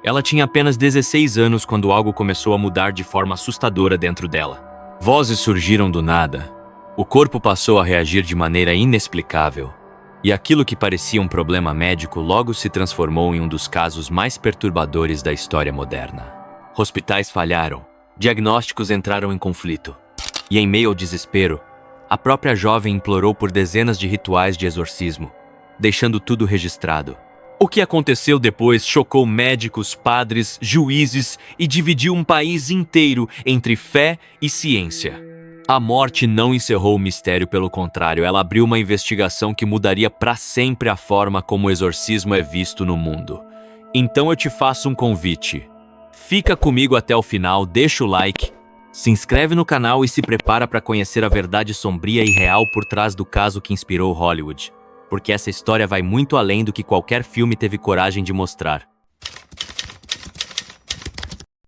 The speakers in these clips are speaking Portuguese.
Ela tinha apenas 16 anos quando algo começou a mudar de forma assustadora dentro dela. Vozes surgiram do nada. O corpo passou a reagir de maneira inexplicável. E aquilo que parecia um problema médico logo se transformou em um dos casos mais perturbadores da história moderna. Hospitais falharam, diagnósticos entraram em conflito. E em meio ao desespero, a própria jovem implorou por dezenas de rituais de exorcismo, deixando tudo registrado. O que aconteceu depois chocou médicos, padres, juízes e dividiu um país inteiro entre fé e ciência. A morte não encerrou o mistério, pelo contrário, ela abriu uma investigação que mudaria para sempre a forma como o exorcismo é visto no mundo. Então eu te faço um convite. Fica comigo até o final, deixa o like, se inscreve no canal e se prepara para conhecer a verdade sombria e real por trás do caso que inspirou Hollywood. Porque essa história vai muito além do que qualquer filme teve coragem de mostrar.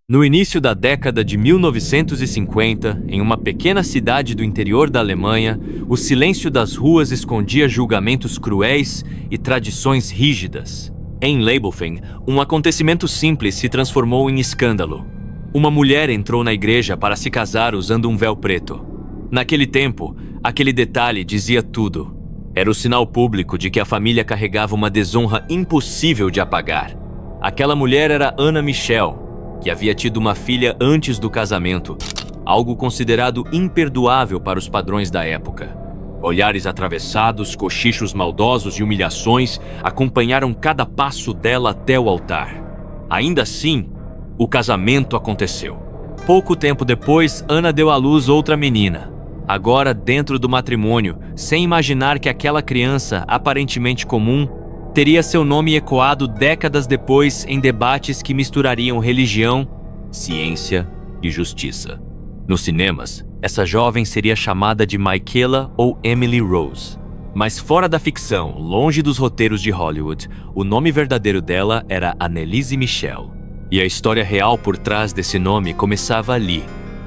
No início da década de 1950, em uma pequena cidade do interior da Alemanha, o silêncio das ruas escondia julgamentos cruéis e tradições rígidas. Em Leibelfing, um acontecimento simples se transformou em escândalo. Uma mulher entrou na igreja para se casar usando um véu preto. Naquele tempo, aquele detalhe dizia tudo. Era o sinal público de que a família carregava uma desonra impossível de apagar. Aquela mulher era Anna Michel, que havia tido uma filha antes do casamento, algo considerado imperdoável para os padrões da época. Olhares atravessados, cochichos maldosos e humilhações acompanharam cada passo dela até o altar. Ainda assim, o casamento aconteceu. Pouco tempo depois, Anna deu à luz outra menina. Agora dentro do matrimônio, sem imaginar que aquela criança, aparentemente comum, teria seu nome ecoado décadas depois em debates que misturariam religião, ciência e justiça. Nos cinemas, essa jovem seria chamada de Michaela ou Emily Rose. Mas fora da ficção, longe dos roteiros de Hollywood, o nome verdadeiro dela era Anneliese Michel. E a história real por trás desse nome começava ali,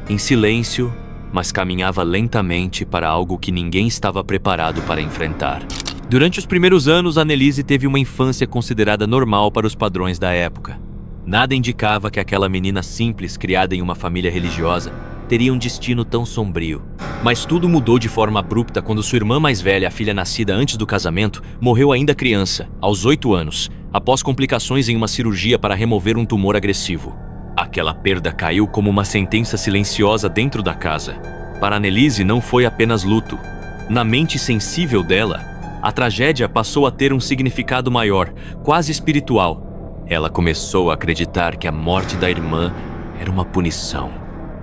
em silêncio, mas caminhava lentamente para algo que ninguém estava preparado para enfrentar. Durante os primeiros anos, Anneliese teve uma infância considerada normal para os padrões da época. Nada indicava que aquela menina simples, criada em uma família religiosa, teria um destino tão sombrio. Mas tudo mudou de forma abrupta quando sua irmã mais velha, a filha nascida antes do casamento, morreu ainda criança, aos 8 anos, após complicações em uma cirurgia para remover um tumor agressivo. Aquela perda caiu como uma sentença silenciosa dentro da casa. Para Anneliese não foi apenas luto. Na mente sensível dela, a tragédia passou a ter um significado maior, quase espiritual. Ela começou a acreditar que a morte da irmã era uma punição,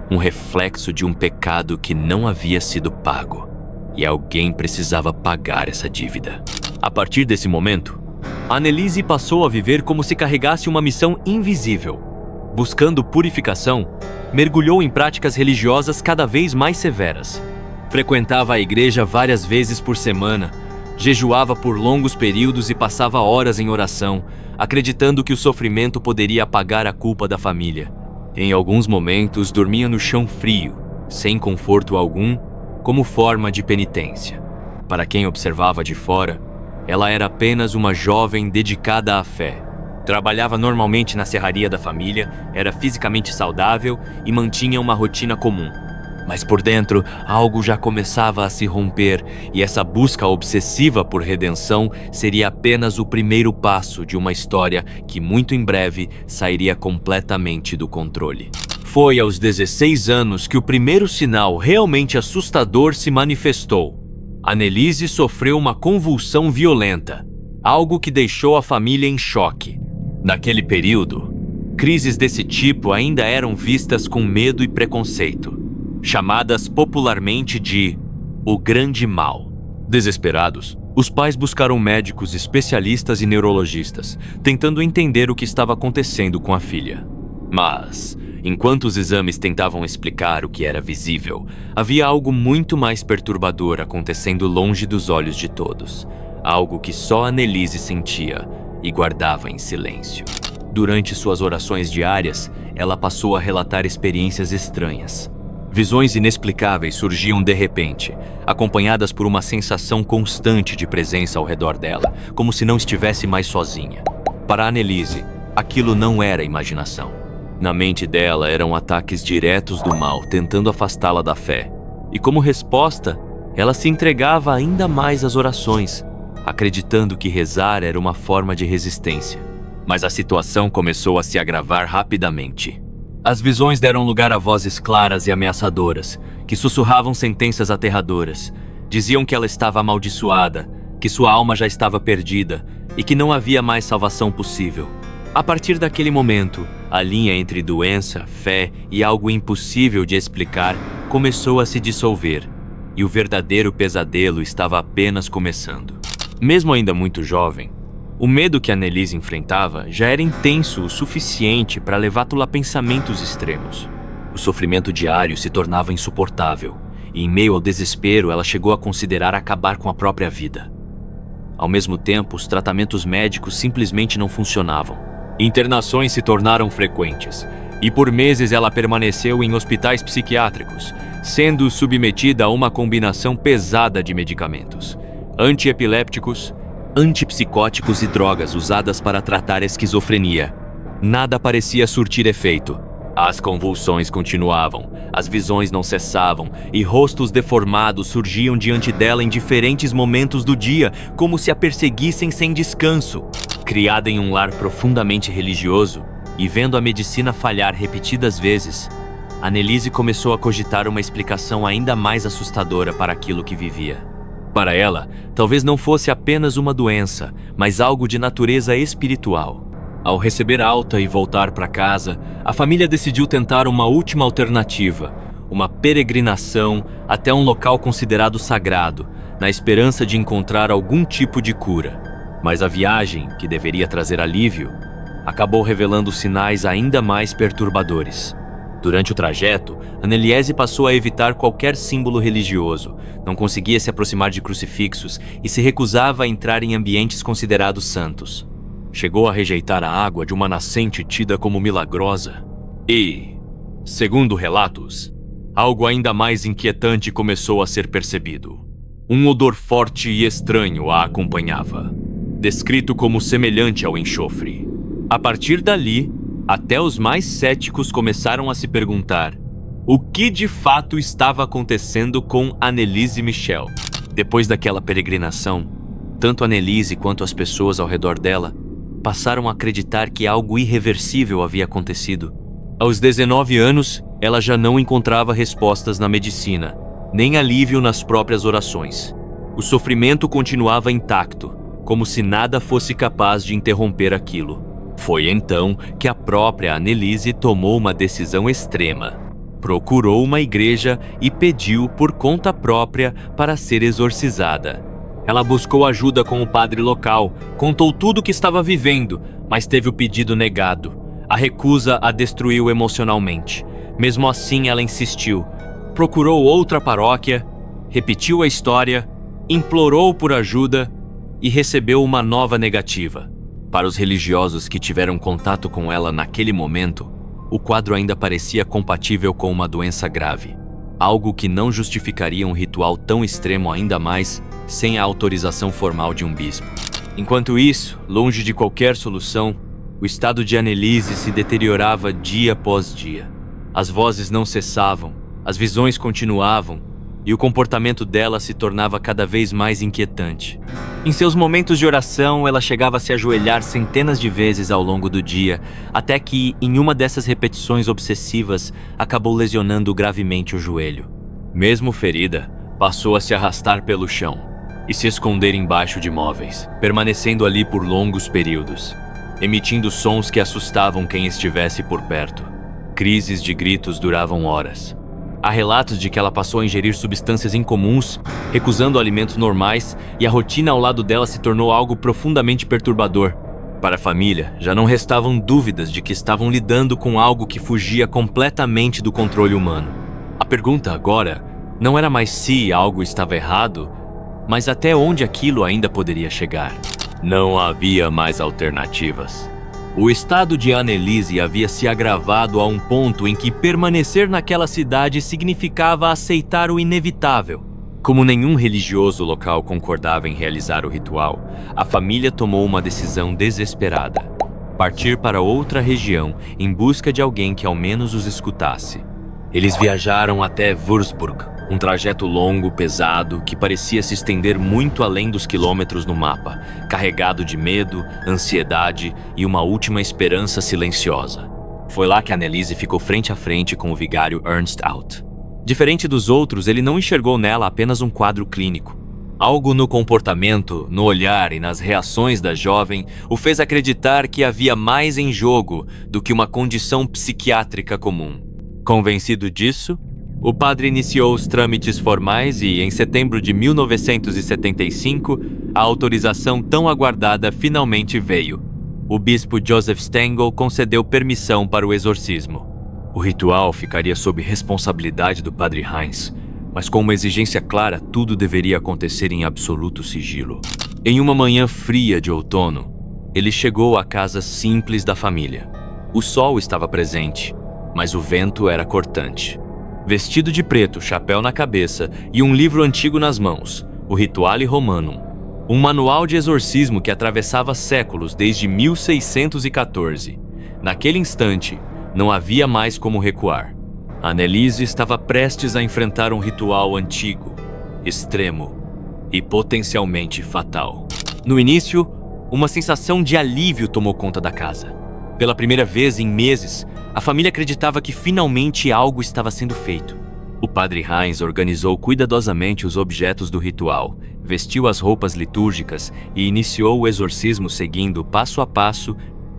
um reflexo de um pecado que não havia sido pago. E alguém precisava pagar essa dívida. A partir desse momento, Anneliese passou a viver como se carregasse uma missão invisível. Buscando purificação, mergulhou em práticas religiosas cada vez mais severas. Frequentava a igreja várias vezes por semana, jejuava por longos períodos e passava horas em oração, acreditando que o sofrimento poderia apagar a culpa da família. Em alguns momentos, dormia no chão frio, sem conforto algum, como forma de penitência. Para quem observava de fora, ela era apenas uma jovem dedicada à fé. Trabalhava normalmente na serraria da família, era fisicamente saudável e mantinha uma rotina comum. Mas por dentro, algo já começava a se romper e essa busca obsessiva por redenção seria apenas o primeiro passo de uma história que muito em breve sairia completamente do controle. Foi aos 16 anos que o primeiro sinal realmente assustador se manifestou. Anneliese sofreu uma convulsão violenta, algo que deixou a família em choque. Naquele período, crises desse tipo ainda eram vistas com medo e preconceito, chamadas popularmente de o Grande Mal. Desesperados, os pais buscaram médicos especialistas e neurologistas, tentando entender o que estava acontecendo com a filha. Mas, enquanto os exames tentavam explicar o que era visível, havia algo muito mais perturbador acontecendo longe dos olhos de todos, algo que só Anneliese sentia e guardava em silêncio. Durante suas orações diárias, ela passou a relatar experiências estranhas. Visões inexplicáveis surgiam de repente, acompanhadas por uma sensação constante de presença ao redor dela, como se não estivesse mais sozinha. Para Anneliese, Aquilo não era imaginação. Na mente dela eram ataques diretos do mal, tentando afastá-la da fé. E como resposta, ela se entregava ainda mais às orações, acreditando que rezar era uma forma de resistência. Mas a situação começou a se agravar rapidamente. As visões deram lugar a vozes claras e ameaçadoras, que sussurravam sentenças aterradoras. Diziam que ela estava amaldiçoada, que sua alma já estava perdida e que não havia mais salvação possível. A partir daquele momento, a linha entre doença, fé e algo impossível de explicar começou a se dissolver, e o verdadeiro pesadelo estava apenas começando. Mesmo ainda muito jovem, o medo que Annelise enfrentava já era intenso o suficiente para levá-la a pensamentos extremos. O sofrimento diário se tornava insuportável, e em meio ao desespero ela chegou a considerar acabar com a própria vida. Ao mesmo tempo, os tratamentos médicos simplesmente não funcionavam. Internações se tornaram frequentes, e por meses ela permaneceu em hospitais psiquiátricos, sendo submetida a uma combinação pesada de medicamentos, antiepilépticos, antipsicóticos e drogas usadas para tratar a esquizofrenia. Nada parecia surtir efeito. As convulsões continuavam, as visões não cessavam e rostos deformados surgiam diante dela em diferentes momentos do dia, como se a perseguissem sem descanso. Criada em um lar profundamente religioso e vendo a medicina falhar repetidas vezes, Annelise começou a cogitar uma explicação ainda mais assustadora para aquilo que vivia. Para ela, talvez não fosse apenas uma doença, mas algo de natureza espiritual. Ao receber alta e voltar para casa, a família decidiu tentar uma última alternativa, uma peregrinação até um local considerado sagrado, na esperança de encontrar algum tipo de cura. Mas a viagem, que deveria trazer alívio, acabou revelando sinais ainda mais perturbadores. Durante o trajeto, Annelise passou a evitar qualquer símbolo religioso, não conseguia se aproximar de crucifixos e se recusava a entrar em ambientes considerados santos. Chegou a rejeitar a água de uma nascente tida como milagrosa. E, segundo relatos, algo ainda mais inquietante começou a ser percebido. Um odor forte e estranho a acompanhava, descrito como semelhante ao enxofre. A partir dali, até os mais céticos começaram a se perguntar o que de fato estava acontecendo com Annelise Michel. Depois daquela peregrinação, tanto Annelise quanto as pessoas ao redor dela passaram a acreditar que algo irreversível havia acontecido. Aos 19 anos, ela já não encontrava respostas na medicina, nem alívio nas próprias orações. O sofrimento continuava intacto, como se nada fosse capaz de interromper aquilo. Foi então que a própria Annelise tomou uma decisão extrema. Procurou uma igreja e pediu por conta própria para ser exorcizada. Ela buscou ajuda com o padre local, contou tudo o que estava vivendo, mas teve o pedido negado. A recusa a destruiu emocionalmente. Mesmo assim, ela insistiu. Procurou outra paróquia, repetiu a história, implorou por ajuda e recebeu uma nova negativa. Para os religiosos que tiveram contato com ela naquele momento, o quadro ainda parecia compatível com uma doença grave. Algo que não justificaria um ritual tão extremo ainda mais sem a autorização formal de um bispo. Enquanto isso, longe de qualquer solução, o estado de Annelise se deteriorava dia após dia. As vozes não cessavam, as visões continuavam e o comportamento dela se tornava cada vez mais inquietante. Em seus momentos de oração, ela chegava a se ajoelhar centenas de vezes ao longo do dia, até que, em uma dessas repetições obsessivas, acabou lesionando gravemente o joelho. Mesmo ferida, passou a se arrastar pelo chão e se esconder embaixo de móveis, permanecendo ali por longos períodos, emitindo sons que assustavam quem estivesse por perto. Crises de gritos duravam horas. Há relatos de que ela passou a ingerir substâncias incomuns, recusando alimentos normais, e a rotina ao lado dela se tornou algo profundamente perturbador. Para a família, já não restavam dúvidas de que estavam lidando com algo que fugia completamente do controle humano. A pergunta agora não era mais se algo estava errado, mas até onde aquilo ainda poderia chegar. Não havia mais alternativas. O estado de Annelise havia se agravado a um ponto em que permanecer naquela cidade significava aceitar o inevitável. Como nenhum religioso local concordava em realizar o ritual, a família tomou uma decisão desesperada. partir para outra região em busca de alguém que ao menos os escutasse. Eles viajaram até Würzburg, um trajeto longo, pesado, que parecia se estender muito além dos quilômetros no mapa, carregado de medo, ansiedade e uma última esperança silenciosa. Foi lá que Anneliese ficou frente a frente com o vigário Ernst Out. Diferente dos outros, ele não enxergou nela apenas um quadro clínico. Algo no comportamento, no olhar e nas reações da jovem o fez acreditar que havia mais em jogo do que uma condição psiquiátrica comum. Convencido disso, o padre iniciou os trâmites formais e, em setembro de 1975, a autorização tão aguardada finalmente veio. O bispo Joseph Stengel concedeu permissão para o exorcismo. O ritual ficaria sob responsabilidade do padre Heinz, mas com uma exigência clara, tudo deveria acontecer em absoluto sigilo. Em uma manhã fria de outono, ele chegou à casa simples da família. O sol estava presente, mas o vento era cortante. Vestido de preto, chapéu na cabeça e um livro antigo nas mãos, o Rituale Romanum, um manual de exorcismo que atravessava séculos desde 1614. Naquele instante, não havia mais como recuar. Anneliese estava prestes a enfrentar um ritual antigo, extremo e potencialmente fatal. No início, uma sensação de alívio tomou conta da casa. Pela primeira vez em meses, a família acreditava que finalmente algo estava sendo feito. O padre Heinz organizou cuidadosamente os objetos do ritual, vestiu as roupas litúrgicas e iniciou o exorcismo seguindo passo a passo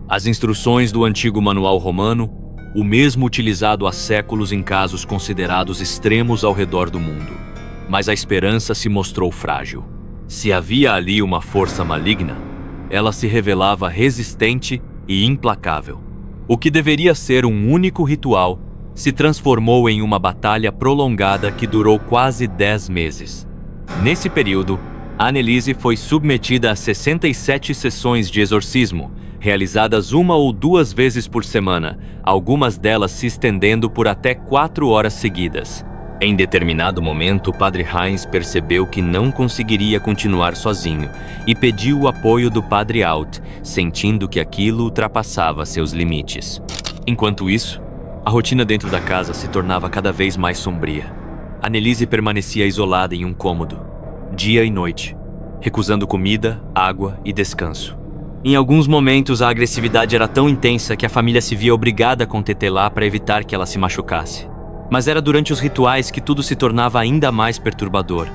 as instruções do antigo manual romano, o mesmo utilizado há séculos em casos considerados extremos ao redor do mundo. Mas a esperança se mostrou frágil. Se havia ali uma força maligna, ela se revelava resistente e implacável. O que deveria ser um único ritual se transformou em uma batalha prolongada que durou quase 10 meses. Nesse período, Anneliese foi submetida a 67 sessões de exorcismo, realizadas 1 ou 2 vezes por semana, algumas delas se estendendo por até 4 horas seguidas. Em determinado momento, o padre Heinz percebeu que não conseguiria continuar sozinho e pediu o apoio do padre Out, sentindo que aquilo ultrapassava seus limites. Enquanto isso, a rotina dentro da casa se tornava cada vez mais sombria. Anneliese permanecia isolada em um cômodo, dia e noite, recusando comida, água e descanso. Em alguns momentos, a agressividade era tão intensa que a família se via obrigada a conter-la para evitar que ela se machucasse. Mas era durante os rituais que tudo se tornava ainda mais perturbador.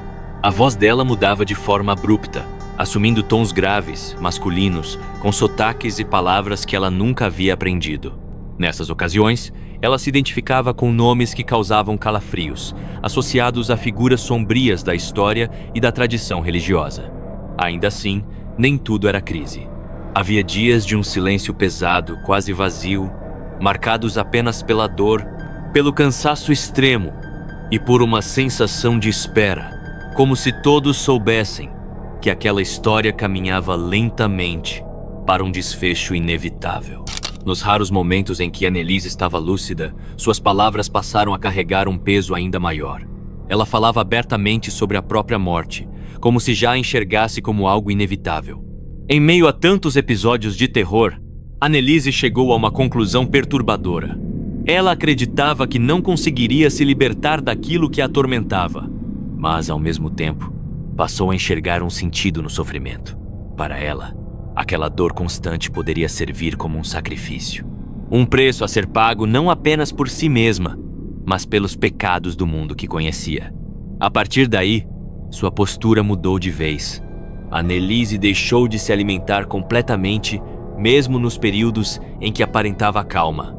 A voz dela mudava de forma abrupta, assumindo tons graves, masculinos, com sotaques e palavras que ela nunca havia aprendido. Nessas ocasiões, ela se identificava com nomes que causavam calafrios, associados a figuras sombrias da história e da tradição religiosa. Ainda assim, nem tudo era crise. Havia dias de um silêncio pesado, quase vazio, marcados apenas pela dor, pelo cansaço extremo e por uma sensação de espera, como se todos soubessem que aquela história caminhava lentamente para um desfecho inevitável. Nos raros momentos em que Anneliese estava lúcida, suas palavras passaram a carregar um peso ainda maior. Ela falava abertamente sobre a própria morte, como se já a enxergasse como algo inevitável. Em meio a tantos episódios de terror, Anneliese chegou a uma conclusão perturbadora. Ela acreditava que não conseguiria se libertar daquilo que a atormentava, mas, ao mesmo tempo, passou a enxergar um sentido no sofrimento. Para ela, aquela dor constante poderia servir como um sacrifício. Um preço a ser pago não apenas por si mesma, mas pelos pecados do mundo que conhecia. A partir daí, sua postura mudou de vez. Anneliese deixou de se alimentar completamente, mesmo nos períodos em que aparentava calma.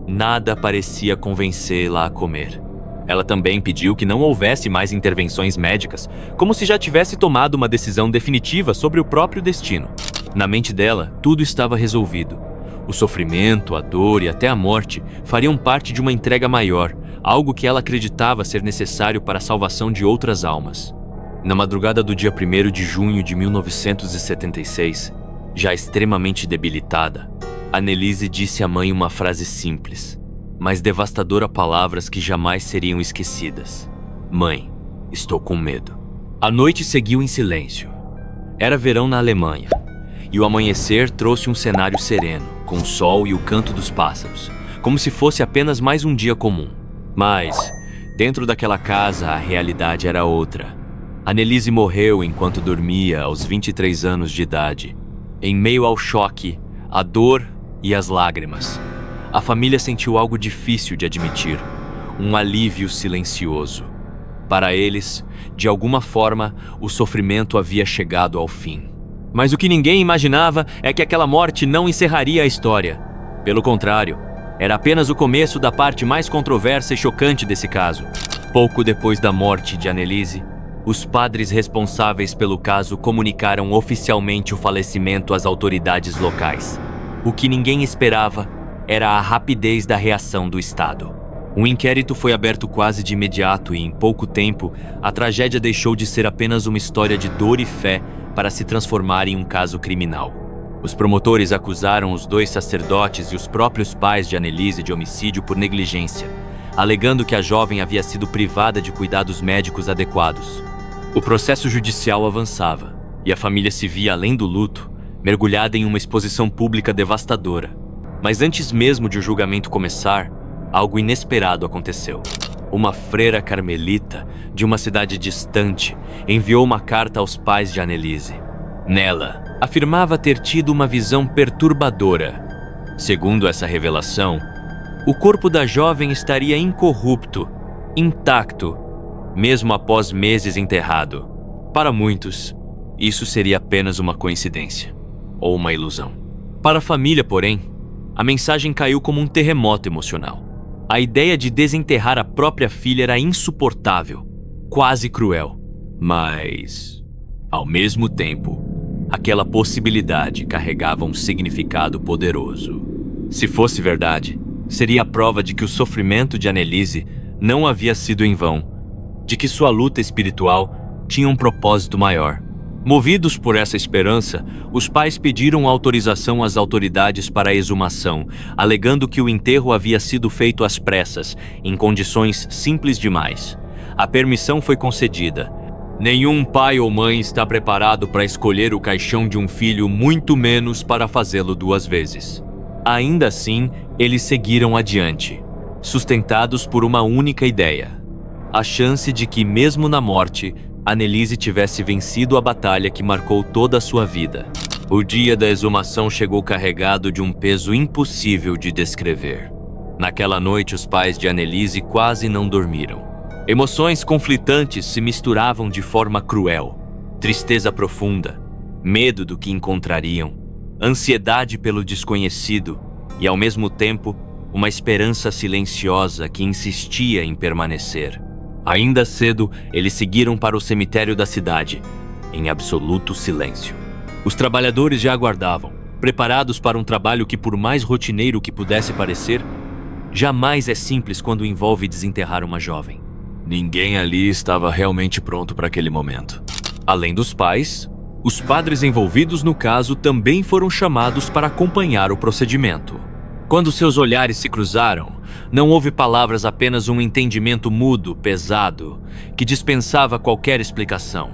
Nada parecia convencê-la a comer. Ela também pediu que não houvesse mais intervenções médicas, como se já tivesse tomado uma decisão definitiva sobre o próprio destino. Na mente dela, tudo estava resolvido. O sofrimento, a dor e até a morte fariam parte de uma entrega maior, algo que ela acreditava ser necessário para a salvação de outras almas. Na madrugada do dia 1º de junho de 1976, já extremamente debilitada, Anneliese disse à mãe uma frase simples, mas devastadora, palavras que jamais seriam esquecidas. Mãe, estou com medo. A noite seguiu em silêncio. Era verão na Alemanha, e o amanhecer trouxe um cenário sereno, com o sol e o canto dos pássaros, como se fosse apenas mais um dia comum. Mas, dentro daquela casa, a realidade era outra. Annelise morreu enquanto dormia aos 23 anos de idade. Em meio ao choque, a dor e as lágrimas, a família sentiu algo difícil de admitir, um alívio silencioso. Para eles, de alguma forma, o sofrimento havia chegado ao fim. Mas o que ninguém imaginava é que aquela morte não encerraria a história. Pelo contrário, era apenas o começo da parte mais controversa e chocante desse caso. Pouco depois da morte de Annelise, os padres responsáveis pelo caso comunicaram oficialmente o falecimento às autoridades locais. O que ninguém esperava era a rapidez da reação do Estado. Um inquérito foi aberto quase de imediato e, em pouco tempo, a tragédia deixou de ser apenas uma história de dor e fé para se transformar em um caso criminal. Os promotores acusaram os 2 sacerdotes e os próprios pais de Annelise de homicídio por negligência, alegando que a jovem havia sido privada de cuidados médicos adequados. O processo judicial avançava, e a família se via, além do luto, mergulhada em uma exposição pública devastadora. Mas antes mesmo de o julgamento começar, algo inesperado aconteceu. Uma freira carmelita, de uma cidade distante, enviou uma carta aos pais de Annelise. Nela, afirmava ter tido uma visão perturbadora. Segundo essa revelação, o corpo da jovem estaria incorrupto, intacto, mesmo após meses enterrado. Para muitos, isso seria apenas uma coincidência, ou uma ilusão. Para a família, porém, a mensagem caiu como um terremoto emocional. A ideia de desenterrar a própria filha era insuportável, quase cruel. Mas, ao mesmo tempo, aquela possibilidade carregava um significado poderoso. Se fosse verdade, seria a prova de que o sofrimento de Annelise não havia sido em vão, de que sua luta espiritual tinha um propósito maior. Movidos por essa esperança, os pais pediram autorização às autoridades para a exumação, alegando que o enterro havia sido feito às pressas, em condições simples demais. A permissão foi concedida. Nenhum pai ou mãe está preparado para escolher o caixão de um filho, muito menos para fazê-lo 2 vezes. Ainda assim, eles seguiram adiante, sustentados por uma única ideia: a chance de que, mesmo na morte, Annelise tivesse vencido a batalha que marcou toda a sua vida. O dia da exumação chegou carregado de um peso impossível de descrever. Naquela noite, os pais de Annelise quase não dormiram. Emoções conflitantes se misturavam de forma cruel. Tristeza profunda, medo do que encontrariam, ansiedade pelo desconhecido e, ao mesmo tempo, uma esperança silenciosa que insistia em permanecer. Ainda cedo, eles seguiram para o cemitério da cidade, em absoluto silêncio. Os trabalhadores já aguardavam, preparados para um trabalho que, por mais rotineiro que pudesse parecer, jamais é simples quando envolve desenterrar uma jovem. Ninguém ali estava realmente pronto para aquele momento. Além dos pais, os padres envolvidos no caso também foram chamados para acompanhar o procedimento. Quando seus olhares se cruzaram, não houve palavras, apenas um entendimento mudo, pesado, que dispensava qualquer explicação.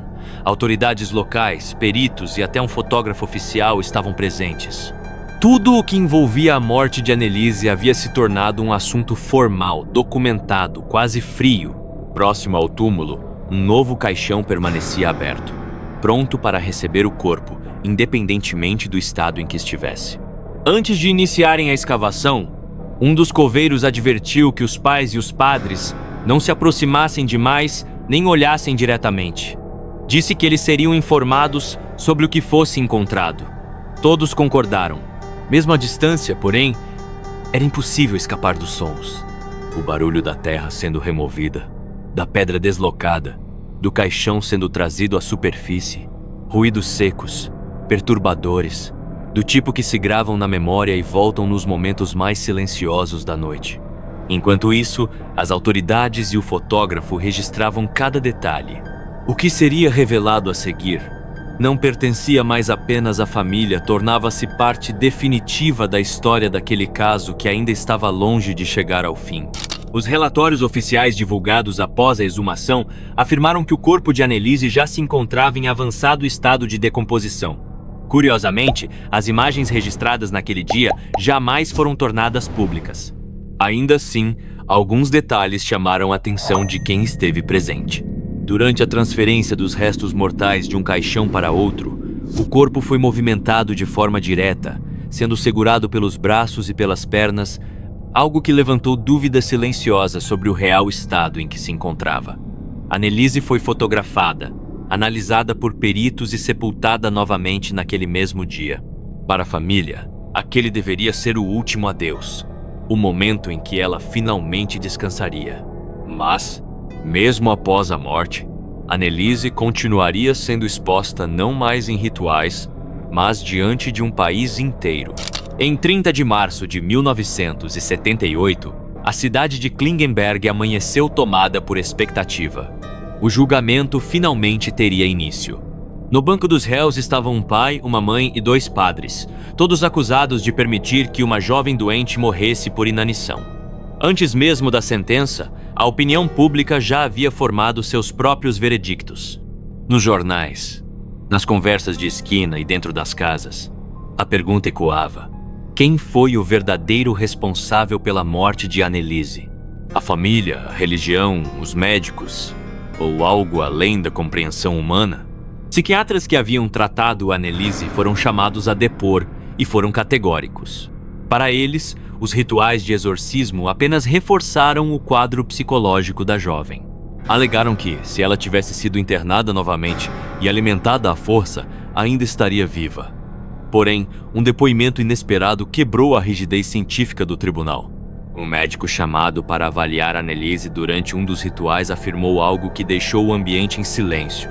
Autoridades locais, peritos e até um fotógrafo oficial estavam presentes. Tudo o que envolvia a morte de Annelise havia se tornado um assunto formal, documentado, quase frio. Próximo ao túmulo, um novo caixão permanecia aberto, pronto para receber o corpo, independentemente do estado em que estivesse. Antes de iniciarem a escavação, um dos coveiros advertiu que os pais e os padres não se aproximassem demais nem olhassem diretamente. Disse que eles seriam informados sobre o que fosse encontrado. Todos concordaram. Mesmo à distância, porém, era impossível escapar dos sons. O barulho da terra sendo removida, da pedra deslocada, do caixão sendo trazido à superfície, ruídos secos, perturbadores, do tipo que se gravam na memória e voltam nos momentos mais silenciosos da noite. Enquanto isso, as autoridades e o fotógrafo registravam cada detalhe. O que seria revelado a seguir não pertencia mais apenas à família, tornava-se parte definitiva da história daquele caso que ainda estava longe de chegar ao fim. Os relatórios oficiais divulgados após a exumação afirmaram que o corpo de Annelise já se encontrava em avançado estado de decomposição. Curiosamente, as imagens registradas naquele dia jamais foram tornadas públicas. Ainda assim, alguns detalhes chamaram a atenção de quem esteve presente. Durante a transferência dos restos mortais de um caixão para outro, o corpo foi movimentado de forma direta, sendo segurado pelos braços e pelas pernas, algo que levantou dúvidas silenciosas sobre o real estado em que se encontrava. Annelise foi fotografada, analisada por peritos e sepultada novamente naquele mesmo dia. Para a família, aquele deveria ser o último adeus, o momento em que ela finalmente descansaria. Mas, mesmo após a morte, Annelise continuaria sendo exposta não mais em rituais, mas diante de um país inteiro. Em 30 de março de 1978, a cidade de Klingenberg amanheceu tomada por expectativa. O julgamento finalmente teria início. No banco dos réus estavam um pai, uma mãe e 2 padres, todos acusados de permitir que uma jovem doente morresse por inanição. Antes mesmo da sentença, a opinião pública já havia formado seus próprios veredictos. Nos jornais, nas conversas de esquina e dentro das casas, a pergunta ecoava: quem foi o verdadeiro responsável pela morte de Annelise? A família, a religião, os médicos, ou algo além da compreensão humana? Psiquiatras que haviam tratado Annelise foram chamados a depor e foram categóricos. Para eles, os rituais de exorcismo apenas reforçaram o quadro psicológico da jovem. Alegaram que, se ela tivesse sido internada novamente e alimentada à força, ainda estaria viva. Porém, um depoimento inesperado quebrou a rigidez científica do tribunal. Um médico chamado para avaliar Annelise durante um dos rituais afirmou algo que deixou o ambiente em silêncio.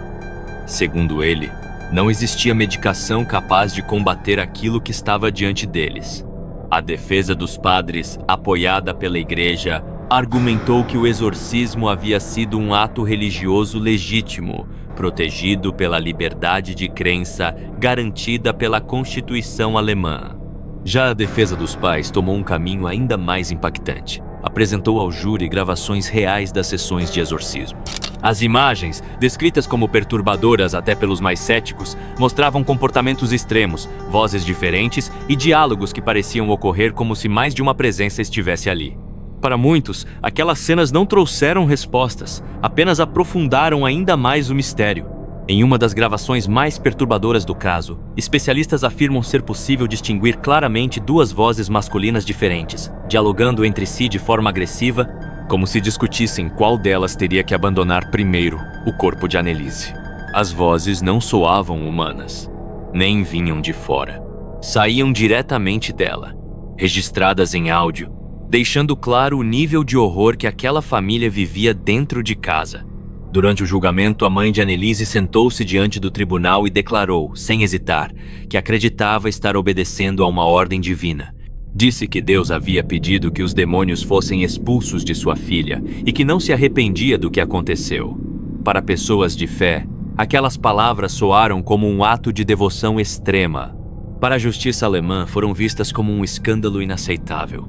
Segundo ele, não existia medicação capaz de combater aquilo que estava diante deles. A defesa dos padres, apoiada pela igreja, argumentou que o exorcismo havia sido um ato religioso legítimo, protegido pela liberdade de crença garantida pela Constituição alemã. Já a defesa dos pais tomou um caminho ainda mais impactante. Apresentou ao júri gravações reais das sessões de exorcismo. As imagens, descritas como perturbadoras até pelos mais céticos, mostravam comportamentos extremos, vozes diferentes e diálogos que pareciam ocorrer como se mais de uma presença estivesse ali. Para muitos, aquelas cenas não trouxeram respostas, apenas aprofundaram ainda mais o mistério. Em uma das gravações mais perturbadoras do caso, especialistas afirmam ser possível distinguir claramente 2 vozes masculinas diferentes, dialogando entre si de forma agressiva, como se discutissem qual delas teria que abandonar primeiro o corpo de Annelise. As vozes não soavam humanas, nem vinham de fora. Saíam diretamente dela, registradas em áudio, deixando claro o nível de horror que aquela família vivia dentro de casa. Durante o julgamento, a mãe de Annelise sentou-se diante do tribunal e declarou, sem hesitar, que acreditava estar obedecendo a uma ordem divina. Disse que Deus havia pedido que os demônios fossem expulsos de sua filha e que não se arrependia do que aconteceu. Para pessoas de fé, aquelas palavras soaram como um ato de devoção extrema. Para a justiça alemã, foram vistas como um escândalo inaceitável.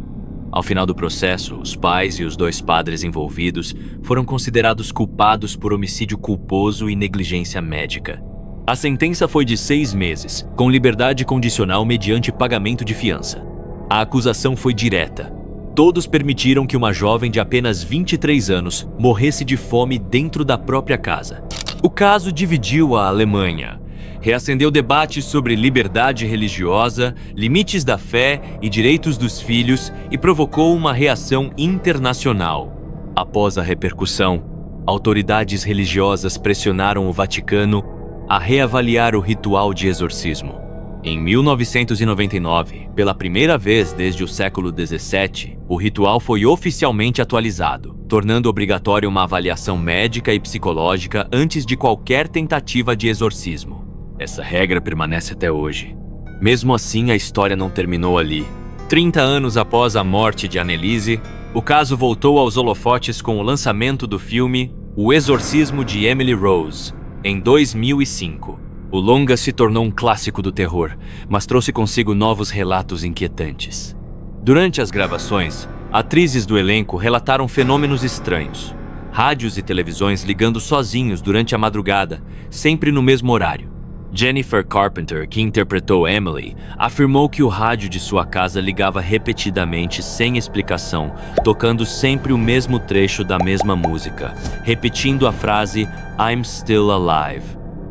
Ao final do processo, os pais e os 2 padres envolvidos foram considerados culpados por homicídio culposo e negligência médica. A sentença foi de 6 meses, com liberdade condicional mediante pagamento de fiança. A acusação foi direta. Todos permitiram que uma jovem de apenas 23 anos morresse de fome dentro da própria casa. O caso dividiu a Alemanha. Reacendeu debates sobre liberdade religiosa, limites da fé e direitos dos filhos e provocou uma reação internacional. Após a repercussão, autoridades religiosas pressionaram o Vaticano a reavaliar o ritual de exorcismo. Em 1999, pela primeira vez desde o século XVII, o ritual foi oficialmente atualizado, tornando obrigatória uma avaliação médica e psicológica antes de qualquer tentativa de exorcismo. Essa regra permanece até hoje. Mesmo assim, a história não terminou ali. 30 anos após a morte de Annelise, o caso voltou aos holofotes com o lançamento do filme O Exorcismo de Emily Rose, em 2005. O longa se tornou um clássico do terror, mas trouxe consigo novos relatos inquietantes. Durante as gravações, atrizes do elenco relataram fenômenos estranhos. Rádios e televisões ligando sozinhos durante a madrugada, sempre no mesmo horário. Jennifer Carpenter, que interpretou Emily, afirmou que o rádio de sua casa ligava repetidamente sem explicação, tocando sempre o mesmo trecho da mesma música, repetindo a frase "I'm still alive".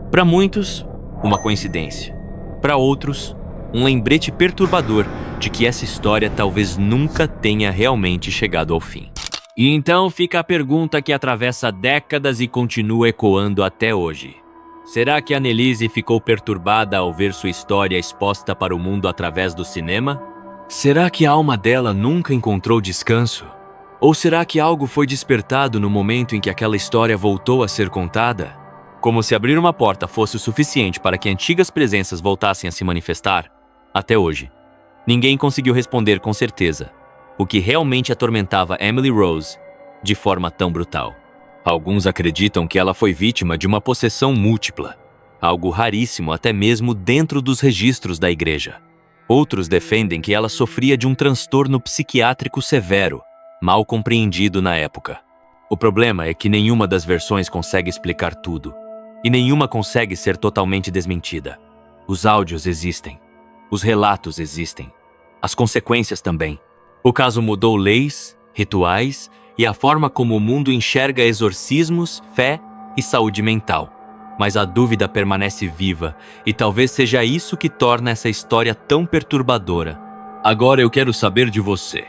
Para muitos, uma coincidência. Para outros, um lembrete perturbador de que essa história talvez nunca tenha realmente chegado ao fim. E então fica a pergunta que atravessa décadas e continua ecoando até hoje. Será que Anneliese ficou perturbada ao ver sua história exposta para o mundo através do cinema? Será que a alma dela nunca encontrou descanso? Ou será que algo foi despertado no momento em que aquela história voltou a ser contada? Como se abrir uma porta fosse o suficiente para que antigas presenças voltassem a se manifestar? Até hoje, ninguém conseguiu responder com certeza o que realmente atormentava Emily Rose de forma tão brutal. Alguns acreditam que ela foi vítima de uma possessão múltipla, algo raríssimo até mesmo dentro dos registros da igreja. Outros defendem que ela sofria de um transtorno psiquiátrico severo, mal compreendido na época. O problema é que nenhuma das versões consegue explicar tudo, e nenhuma consegue ser totalmente desmentida. Os áudios existem, os relatos existem, as consequências também. O caso mudou leis, rituais e a forma como o mundo enxerga exorcismos, fé e saúde mental. Mas a dúvida permanece viva, e talvez seja isso que torna essa história tão perturbadora. Agora eu quero saber de você.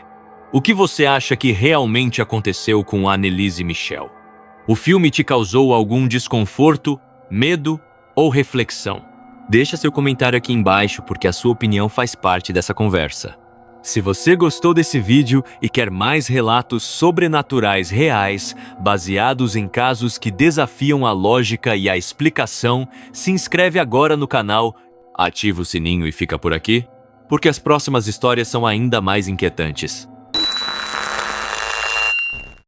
O que você acha que realmente aconteceu com Anneliese Michel? O filme te causou algum desconforto, medo ou reflexão? Deixa seu comentário aqui embaixo porque a sua opinião faz parte dessa conversa. Se você gostou desse vídeo e quer mais relatos sobrenaturais reais, baseados em casos que desafiam a lógica e a explicação, se inscreve agora no canal, ativa o sininho e fica por aqui, porque as próximas histórias são ainda mais inquietantes.